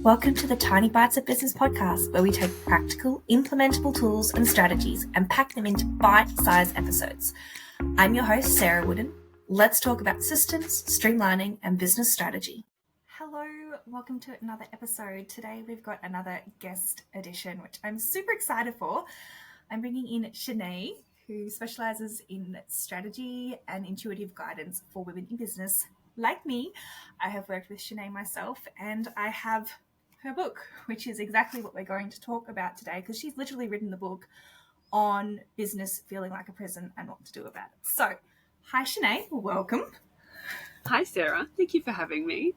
Welcome to the Tiny Bites of Business podcast, where we take practical, implementable tools and strategies and pack them into bite-sized episodes. I'm your host, Sarah Wooden. Let's talk about systems, streamlining, and business strategy. Hello, welcome to another episode. Today we've got another guest edition, which I'm super excited for. I'm bringing in Chenae, who specializes in strategy and intuitive guidance for women in business. Like me, I have worked with Chenae myself, and I have her book, which is exactly what we're going to talk about today, because she's literally written the book on business feeling like a prison and what to do about it. So, hi Chenae, welcome. Hi Sarah, thank you for having me.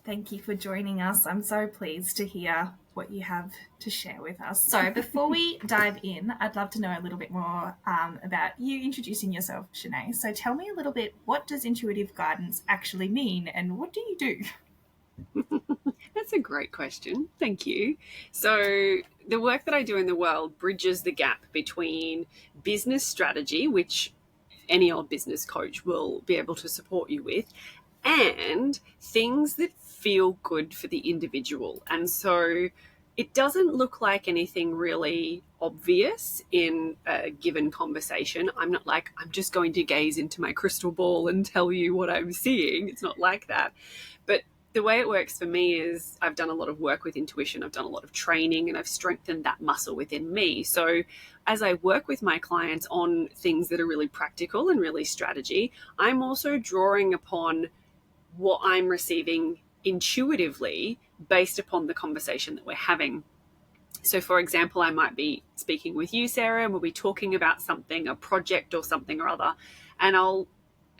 Thank you for joining us. I'm so pleased to hear what you have to share with us. So before we dive in, I'd love to know a little bit more about you introducing yourself, Chenae. So tell me a little bit, what does intuitive guidance actually mean and what do you do? That's a great question. Thank you. So the work that I do in the world bridges the gap between business strategy, which any old business coach will be able to support you with, and things that feel good for the individual. And so it doesn't look like anything really obvious in a given conversation. I'm not like, I'm just going to gaze into my crystal ball and tell you what I'm seeing. It's not like that. But the way it works for me is I've done a lot of work with intuition. I've done a lot of training and I've strengthened that muscle within me. So as I work with my clients on things that are really practical and really strategy, I'm also drawing upon what I'm receiving intuitively based upon the conversation that we're having. So for example, I might be speaking with you, Sarah, and we'll be talking about something, a project or something or other, and I'll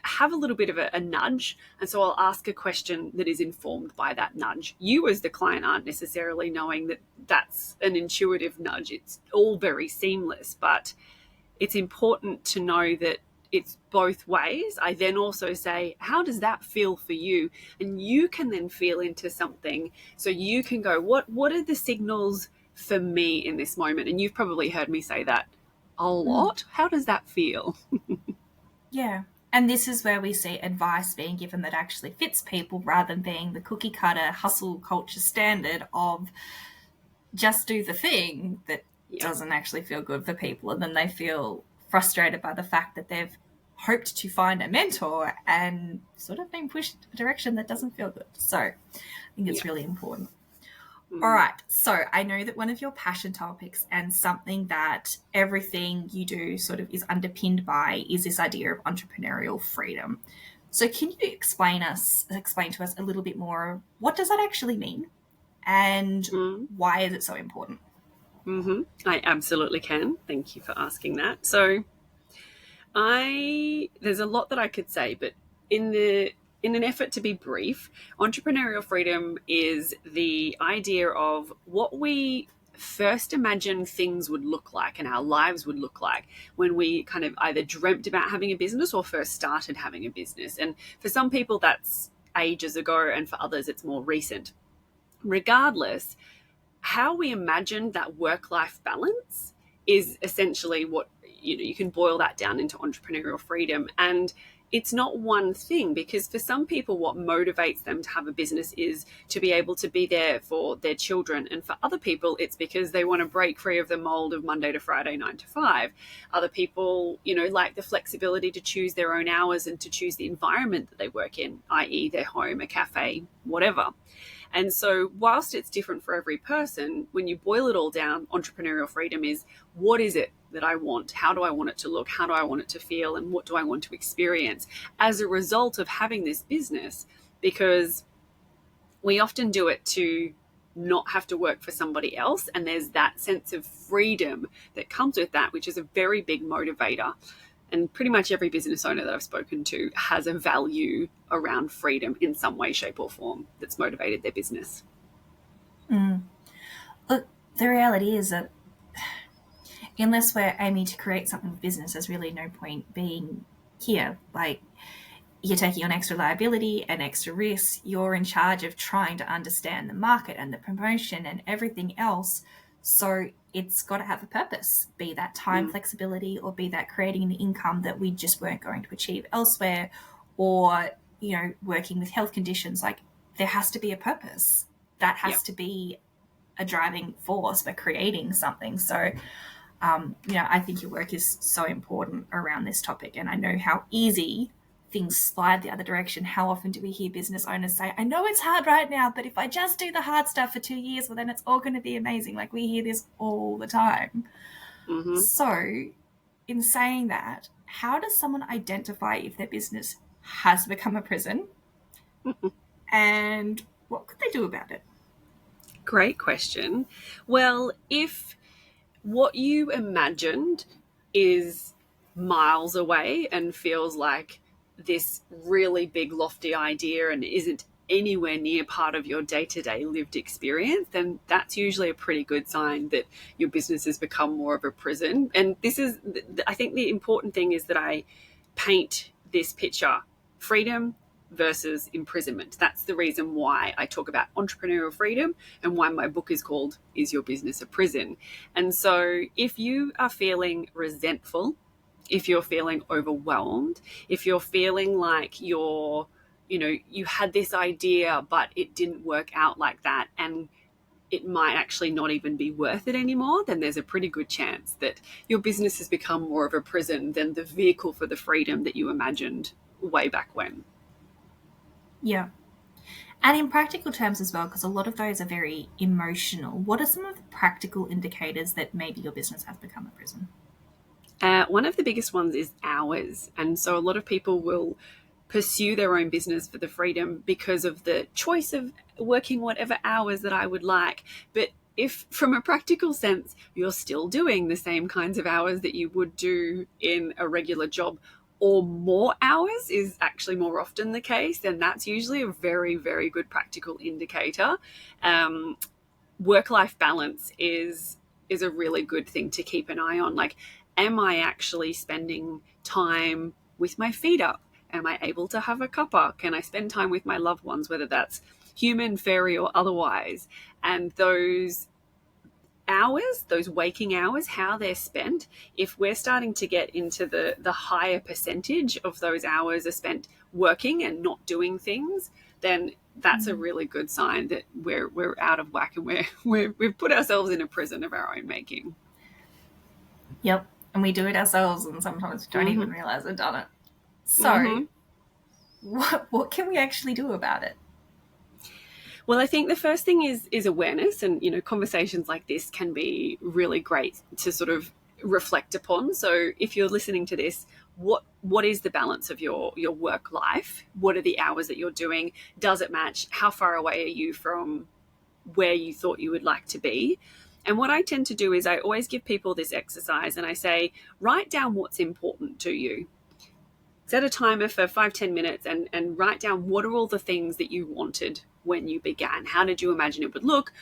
have a little bit of a nudge. And so I'll ask a question that is informed by that nudge. You as the client aren't necessarily knowing that that's an intuitive nudge. It's all very seamless, but it's important to know that it's both ways. I then also say, how does that feel for you? And you can then feel into something. So you can go, what are the signals for me in this moment? And you've probably heard me say that a lot. How does that feel? Yeah. And this is where we see advice being given that actually fits people rather than being the cookie cutter hustle culture standard of just do the thing that doesn't actually feel good for people. And then they feel frustrated by the fact that they've hoped to find a mentor and sort of been pushed in a direction that doesn't feel good. So I think it's really important. All right. So I know that one of your passion topics and something that everything you do sort of is underpinned by is this idea of entrepreneurial freedom. So can you explain to us a little bit more, what does that actually mean and why is it so important? I absolutely can. Thank you for asking that. So there's a lot that I could say, but in an effort to be brief, entrepreneurial freedom is the idea of what we first imagine things would look like and our lives would look like when we kind of either dreamt about having a business or first started having a business. And for some people that's ages ago, and for others it's more recent. Regardless, how we imagine that work-life balance is essentially what, you can boil that down into entrepreneurial freedom. And it's not one thing, because for some people what motivates them to have a business is to be able to be there for their children. And for other people, it's because they want to break free of the mold of Monday to Friday, 9 to 5. Other people, like the flexibility to choose their own hours and to choose the environment that they work in, i.e. their home, a cafe, whatever. And so whilst it's different for every person, when you boil it all down, entrepreneurial freedom is, what is it that I want? How do I want it to look? How do I want it to feel? And what do I want to experience as a result of having this business? Because we often do it to not have to work for somebody else. And there's that sense of freedom that comes with that, which is a very big motivator. And pretty much every business owner that I've spoken to has a value around freedom in some way, shape or form that's motivated their business. Look, the reality is that unless we're aiming to create something with business, there's really no point being here. Like, you're taking on extra liability and extra risks. You're in charge of trying to understand the market and the promotion and everything else. So it's got to have a purpose, be that time flexibility or be that creating the income that we just weren't going to achieve elsewhere, or, working with health conditions. Like, there has to be a purpose. that Yeah. has to be a driving force for creating something. So, I think your work is so important around this topic. And I know how easy things slide the other direction. How often do we hear business owners say, I know it's hard right now, but if I just do the hard stuff for 2 years, well, then it's all going to be amazing. Like, we hear this all the time. Mm-hmm. So, in saying that, how does someone identify if their business has become a prison, and what could they do about it? Great question. Well, if what you imagined is miles away and feels like this really big, lofty idea and isn't anywhere near part of your day-to-day lived experience, then that's usually a pretty good sign that your business has become more of a prison. And this is, I think the important thing is that I paint this picture: freedom versus imprisonment. That's the reason why I talk about entrepreneurial freedom and why my book is called Is Your Business a Prison? And so if you are feeling resentful, if you're feeling overwhelmed, if you're feeling like you had this idea, but it didn't work out like that, and it might actually not even be worth it anymore, then there's a pretty good chance that your business has become more of a prison than the vehicle for the freedom that you imagined way back when. Yeah. And in practical terms as well, because a lot of those are very emotional, what are some of the practical indicators that maybe your business has become a prison? One of the biggest ones is hours. And so a lot of people will pursue their own business for the freedom because of the choice of working whatever hours that I would like. But if from a practical sense, you're still doing the same kinds of hours that you would do in a regular job, or more hours is actually more often the case, then that's usually a very, very good practical indicator. Um, Work-life balance is a really good thing to keep an eye on. Like, am I actually spending time with my feet up? Am I able to have a cuppa? Can I spend time with my loved ones, whether that's human, fairy, or otherwise? And those hours, those waking hours, how they're spent, if we're starting to get into the higher percentage of those hours are spent working and not doing things, then that's a really good sign that we're out of whack and we've put ourselves in a prison of our own making. Yep. And we do it ourselves, and sometimes we don't even Mm-hmm. realize we've done it. So, Mm-hmm. what can we actually do about it? Well, I think the first thing is awareness, and conversations like this can be really great to sort of reflect upon. So if you're listening to this, what is the balance of your work life? What are the hours that you're doing? Does it match? How far away are you from where you thought you would like to be? And what I tend to do is I always give people this exercise, and I say, write down what's important to you. Set a timer for 5-10 minutes and write down what are all the things that you wanted when you began. How did you imagine it would look?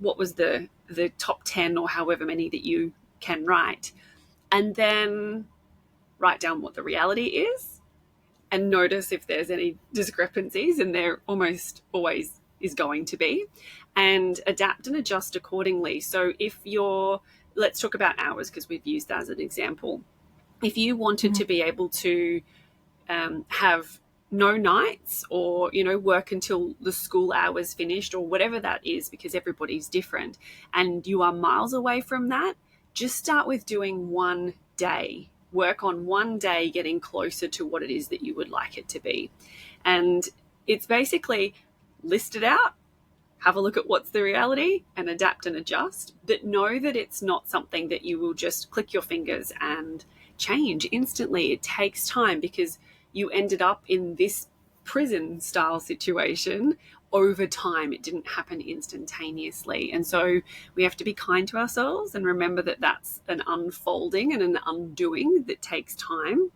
What was the top 10 or however many that you can write? And then write down what the reality is, and notice if there's any discrepancies, and there almost always is going to be, and adapt and adjust accordingly. So let's talk about hours, because we've used that as an example. If you wanted to be able to have no nights, or work until the school hours finished, or whatever that is, because everybody's different, and you are miles away from that, just start with doing one day. Work on one day getting closer to what it is that you would like it to be. And it's basically list it out, have a look at what's the reality, and adapt and adjust. But know that it's not something that you will just click your fingers and change instantly. It takes time, because you ended up in this prison style situation over time. It didn't happen instantaneously. And so we have to be kind to ourselves and remember that that's an unfolding and an undoing that takes time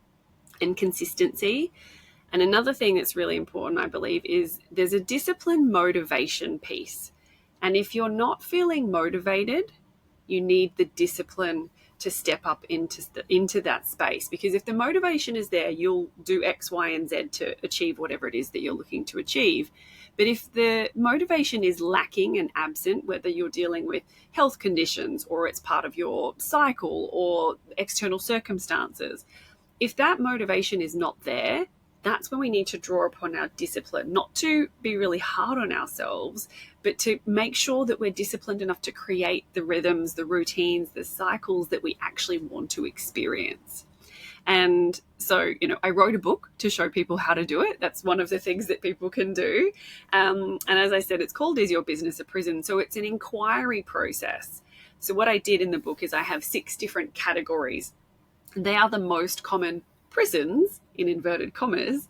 and consistency. And another thing that's really important, I believe, is there's a discipline motivation piece. And if you're not feeling motivated, you need the discipline to step up into that space. Because if the motivation is there, you'll do X, Y, and Z to achieve whatever it is that you're looking to achieve. But if the motivation is lacking and absent, whether you're dealing with health conditions, or it's part of your cycle, or external circumstances, if that motivation is not there, that's when we need to draw upon our discipline, not to be really hard on ourselves, but to make sure that we're disciplined enough to create the rhythms, the routines, the cycles that we actually want to experience. And so, I wrote a book to show people how to do it. That's one of the things that people can do. And as I said, it's called Is Your Business a Prison? So it's an inquiry process. So what I did in the book is I have 6 different categories. They are the most common prisons, in inverted commas,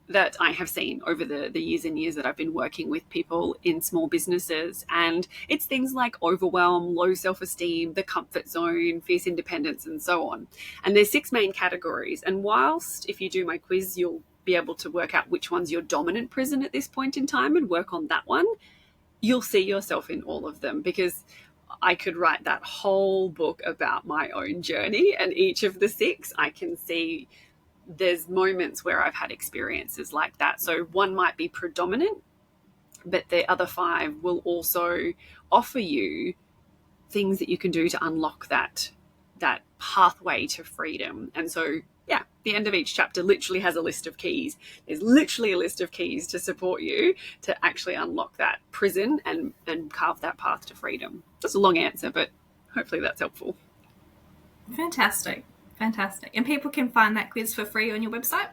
that I have seen over the years and years that I've been working with people in small businesses. And it's things like overwhelm, low self-esteem, the comfort zone, fierce independence, and so on. And there's 6 main categories. And whilst if you do my quiz, you'll be able to work out which one's your dominant prison at this point in time and work on that one, you'll see yourself in all of them, because I could write that whole book about my own journey, and each of the 6, I can see there's moments where I've had experiences like that. So one might be predominant, but the other 5 will also offer you things that you can do to unlock that pathway to freedom. And so, yeah, the end of each chapter literally has a list of keys. There's literally a list of keys to support you to actually unlock that prison and carve that path to freedom. That's a long answer, but hopefully that's helpful. Fantastic. And people can find that quiz for free on your website,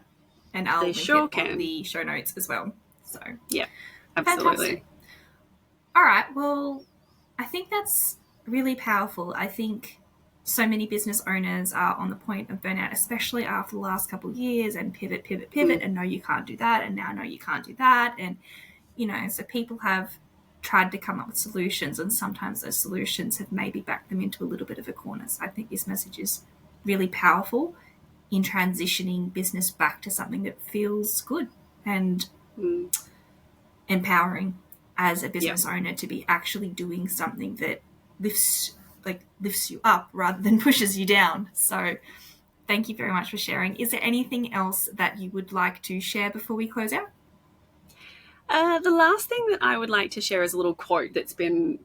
and I'll link it on the show notes as well. So yeah, absolutely. Fantastic. All right, well, I think that's really powerful. I think so many business owners are on the point of burnout, especially after the last couple of years, and pivot, and no, you can't do that, and now no, you can't do that. And, so people have tried to come up with solutions, and sometimes those solutions have maybe backed them into a little bit of a corner. So I think this message is really powerful in transitioning business back to something that feels good and empowering as a business owner to be actually doing something that lifts you up rather than pushes you down. So thank you very much for sharing. Is there anything else that you would like to share before we close out? The last thing that I would like to share is a little quote that's been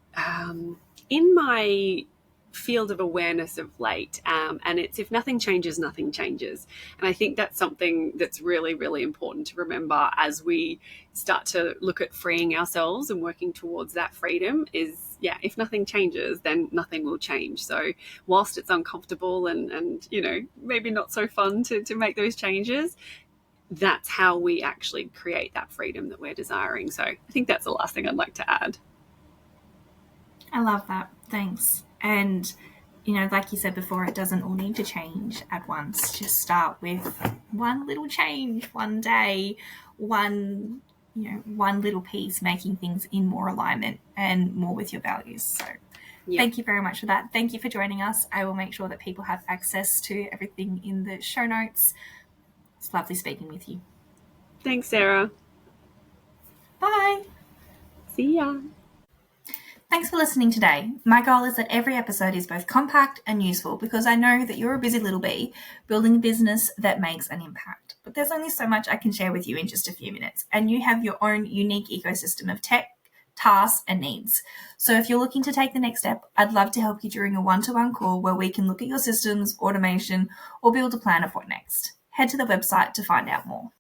in my field of awareness of late, and it's, if nothing changes, nothing changes. And I think that's something that's really, really important to remember as we start to look at freeing ourselves and working towards that freedom is, if nothing changes, then nothing will change. So whilst it's uncomfortable and maybe not so fun to make those changes, that's how we actually create that freedom that we're desiring. So I think that's the last thing I'd like to add. I love that. Thanks. And, like you said before, it doesn't all need to change at once. Just start with one little change, one day, one little piece, making things in more alignment and more with your values. So Thank you very much for that. Thank you for joining us. I will make sure that people have access to everything in the show notes. It's lovely speaking with you. Thanks, Sarah. Bye. See ya. Thanks for listening today. My goal is that every episode is both compact and useful, because I know that you're a busy little bee building a business that makes an impact. But there's only so much I can share with you in just a few minutes, and you have your own unique ecosystem of tech, tasks, and needs. So if you're looking to take the next step, I'd love to help you during a one-to-one call where we can look at your systems, automation, or build a plan of what next. Head to the website to find out more.